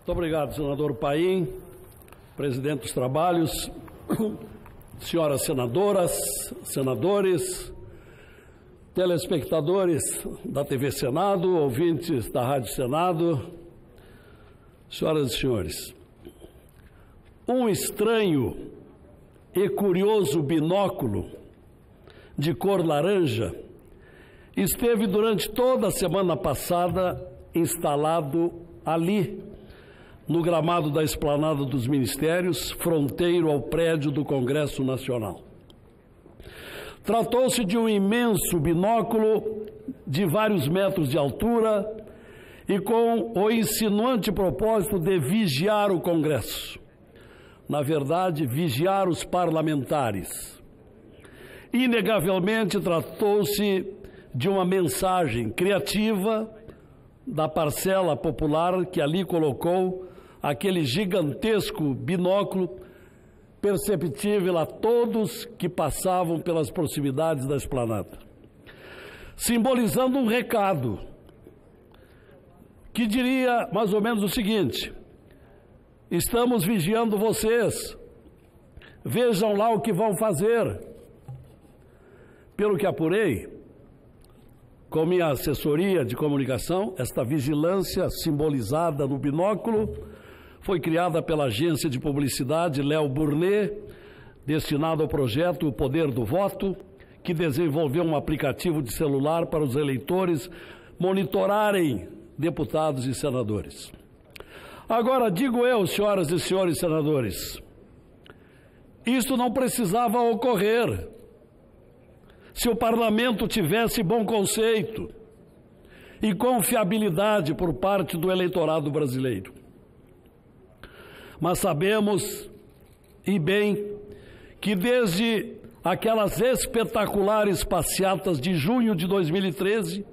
Muito obrigado, senador Paim, presidente dos trabalhos, senhoras senadoras, senadores, telespectadores da TV Senado, ouvintes da Rádio Senado, senhoras e senhores. Um estranho e curioso binóculo de cor laranja esteve durante toda a semana passada instalado ali, no gramado da Esplanada dos Ministérios, fronteiro ao prédio do Congresso Nacional. Tratou-se de um imenso binóculo de vários metros de altura e com o insinuante propósito de vigiar o Congresso. Na verdade, vigiar os parlamentares. Inegavelmente, tratou-se de uma mensagem criativa da parcela popular que ali colocou aquele gigantesco binóculo perceptível a todos que passavam pelas proximidades da esplanada, simbolizando um recado que diria mais ou menos o seguinte: estamos vigiando vocês, vejam lá o que vão fazer. Pelo que apurei, com minha assessoria de comunicação, esta vigilância simbolizada no binóculo foi criada pela agência de publicidade Léo Burnet, destinada ao projeto O Poder do Voto, que desenvolveu um aplicativo de celular para os eleitores monitorarem deputados e senadores. Agora, digo eu, senhoras e senhores senadores, isto não precisava ocorrer se o parlamento tivesse bom conceito e confiabilidade por parte do eleitorado brasileiro. Mas sabemos, e bem, que desde aquelas espetaculares passeatas de junho de 2013,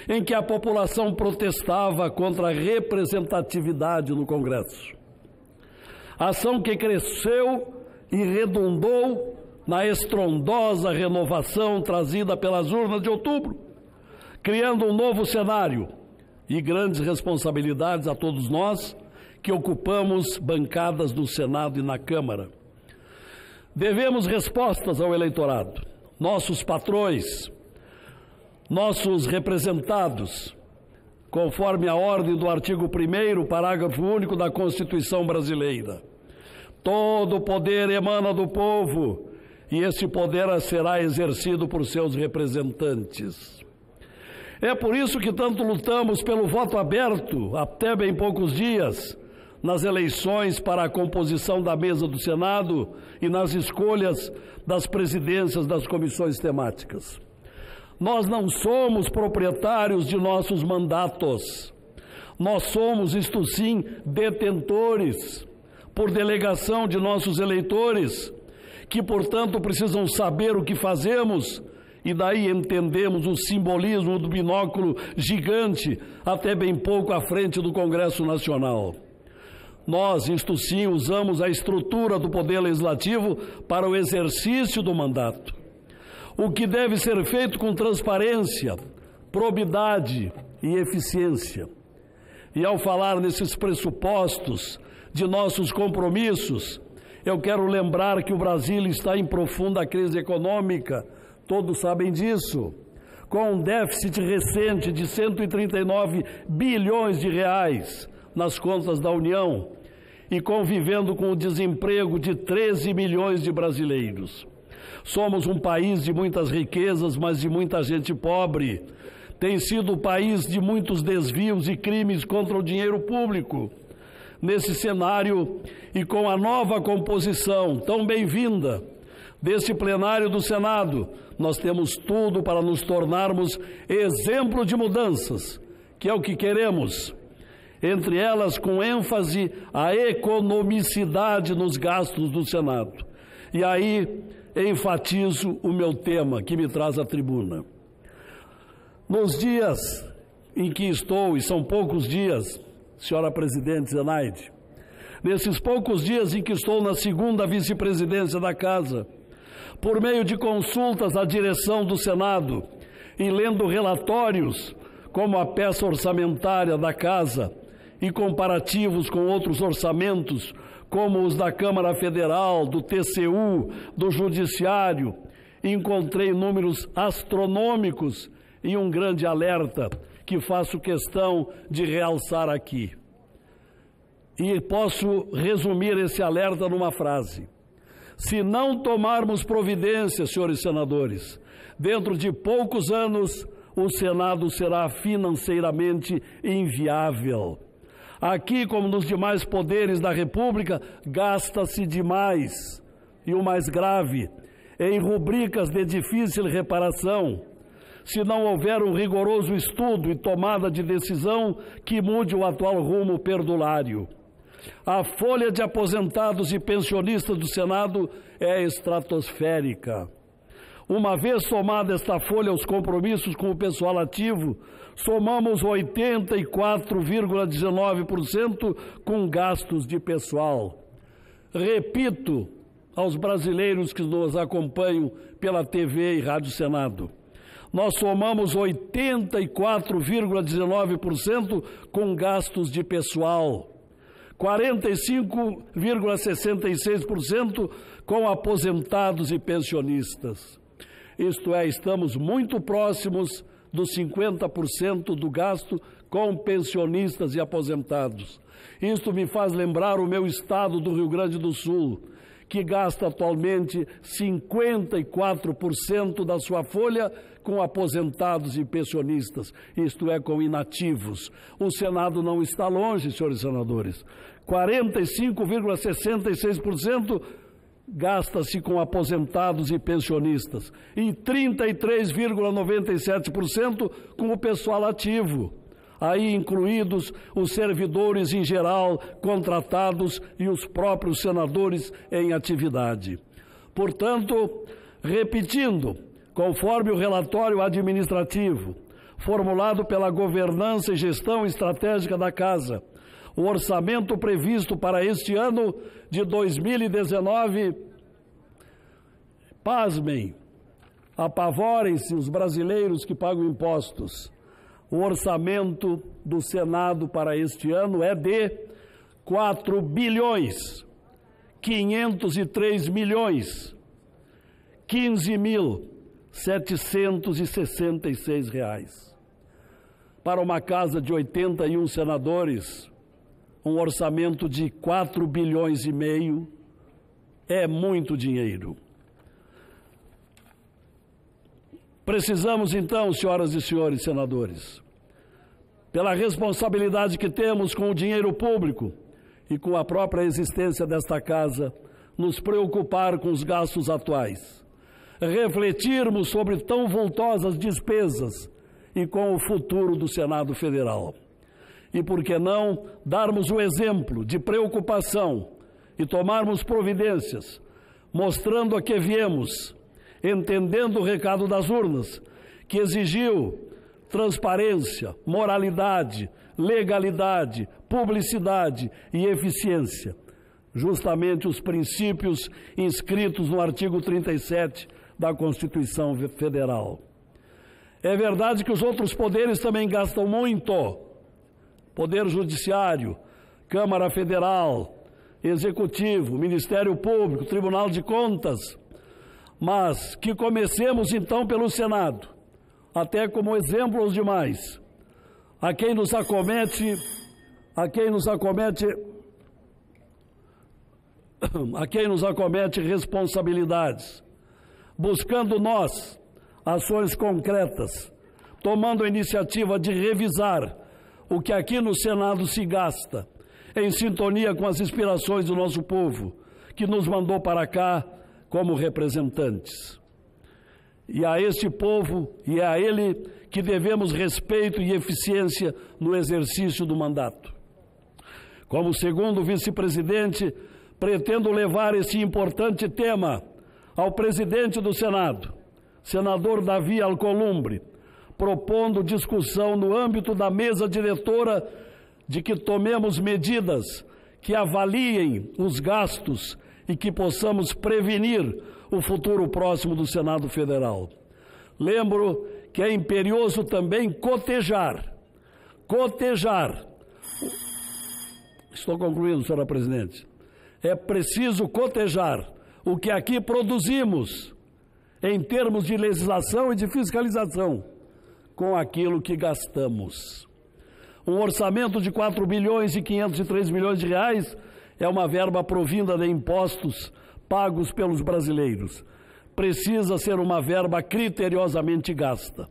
em que a população protestava contra a representatividade no Congresso, ação que cresceu e redundou na estrondosa renovação trazida pelas urnas de outubro, criando um novo cenário e grandes responsabilidades a todos nós que ocupamos bancadas no Senado e na Câmara. Devemos respostas ao eleitorado, nossos patrões, nossos representados, conforme a ordem do artigo 1º, parágrafo único da Constituição brasileira. Todo o poder emana do povo e esse poder será exercido por seus representantes. É por isso que tanto lutamos pelo voto aberto, até bem poucos dias, nas eleições para a composição da mesa do Senado e nas escolhas das presidências das comissões temáticas. Nós não somos proprietários de nossos mandatos. Nós somos, isto sim, detentores, por delegação de nossos eleitores, que, portanto, precisam saber o que fazemos, e daí entendemos o simbolismo do binóculo gigante até bem pouco à frente do Congresso Nacional. Nós, isto sim, usamos a estrutura do Poder Legislativo para o exercício do mandato, o que deve ser feito com transparência, probidade e eficiência. E ao falar nesses pressupostos de nossos compromissos, eu quero lembrar que o Brasil está em profunda crise econômica, todos sabem disso, com um déficit recente de 139 bilhões de reais nas contas da União e convivendo com o desemprego de 13 milhões de brasileiros. Somos um país de muitas riquezas, mas de muita gente pobre. Tem sido o país de muitos desvios e crimes contra o dinheiro público. Nesse cenário e com a nova composição tão bem-vinda deste plenário do Senado, nós temos tudo para nos tornarmos exemplo de mudanças, que é o que queremos. Entre elas, com ênfase, a economicidade nos gastos do Senado. E aí, enfatizo o meu tema, que me traz à tribuna. Nos dias em que estou, e são poucos dias, senhora presidente Zenaide, nesses poucos dias em que estou na segunda vice-presidência da Casa, por meio de consultas à direção do Senado e lendo relatórios como a peça orçamentária da Casa e comparativos com outros orçamentos, como os da Câmara Federal, do TCU, do Judiciário, encontrei números astronômicos e um grande alerta que faço questão de realçar aqui. E posso resumir esse alerta numa frase: se não tomarmos providências, senhores senadores, dentro de poucos anos o Senado será financeiramente inviável. Aqui, como nos demais poderes da República, gasta-se demais. E o mais grave, em rubricas de difícil reparação, se não houver um rigoroso estudo e tomada de decisão que mude o atual rumo perdulário. A folha de aposentados e pensionistas do Senado é estratosférica. Uma vez somada esta folha aos compromissos com o pessoal ativo, somamos 84,19% com gastos de pessoal. Repito aos brasileiros que nos acompanham pela TV e Rádio Senado: nós somamos 84,19% com gastos de pessoal, 45,66% com aposentados e pensionistas. Isto é, estamos muito próximos dos 50% do gasto com pensionistas e aposentados. Isto me faz lembrar o meu estado do Rio Grande do Sul, que gasta atualmente 54% da sua folha com aposentados e pensionistas, isto é, com inativos. O Senado não está longe, senhores senadores. 45,66% gasta-se com aposentados e pensionistas e 33,97% com o pessoal ativo, aí incluídos os servidores em geral contratados e os próprios senadores em atividade. Portanto, repetindo, conforme o relatório administrativo formulado pela Governança e Gestão Estratégica da Casa, o orçamento previsto para este ano de 2019, pasmem, apavorem-se os brasileiros que pagam impostos. O orçamento do Senado para este ano é de 4 bilhões, 503 milhões, 15.766 reais. Para uma casa de 81 senadores, um orçamento de 4 bilhões e meio é muito dinheiro. Precisamos então, senhoras e senhores senadores, pela responsabilidade que temos com o dinheiro público e com a própria existência desta casa, nos preocupar com os gastos atuais, refletirmos sobre tão vultosas despesas e com o futuro do Senado Federal. E, por que não, darmos o exemplo de preocupação e tomarmos providências, mostrando a que viemos, entendendo o recado das urnas, que exigiu transparência, moralidade, legalidade, publicidade e eficiência, justamente os princípios inscritos no artigo 37 da Constituição Federal. É verdade que os outros poderes também gastam muito. Poder Judiciário, Câmara Federal, Executivo, Ministério Público, Tribunal de Contas, mas que comecemos então pelo Senado, até como exemplo aos demais, a quem nos acomete responsabilidades, buscando nós ações concretas, tomando a iniciativa de revisar o que aqui no Senado se gasta, em sintonia com as inspirações do nosso povo, que nos mandou para cá como representantes. E a este povo e é a ele que devemos respeito e eficiência no exercício do mandato. Como segundo vice-presidente, pretendo levar esse importante tema ao presidente do Senado, senador Davi Alcolumbre, propondo discussão no âmbito da mesa diretora de que tomemos medidas que avaliem os gastos e que possamos prevenir o futuro próximo do Senado Federal. Lembro que é imperioso também cotejar Estou concluindo, senhora presidente. É preciso cotejar o que aqui produzimos em termos de legislação e de fiscalização com aquilo que gastamos. Um orçamento de 4 bilhões e 503 milhões de reais é uma verba provinda de impostos pagos pelos brasileiros. Precisa ser uma verba criteriosamente gasta.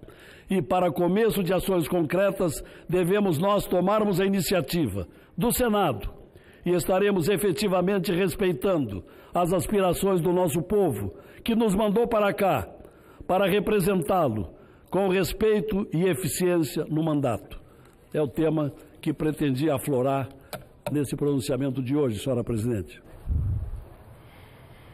E para começo de ações concretas, devemos nós tomarmos a iniciativa do Senado e estaremos efetivamente respeitando as aspirações do nosso povo, que nos mandou para cá, para representá-lo com respeito e eficiência no mandato. É o tema que pretendia aflorar nesse pronunciamento de hoje, senhora presidente.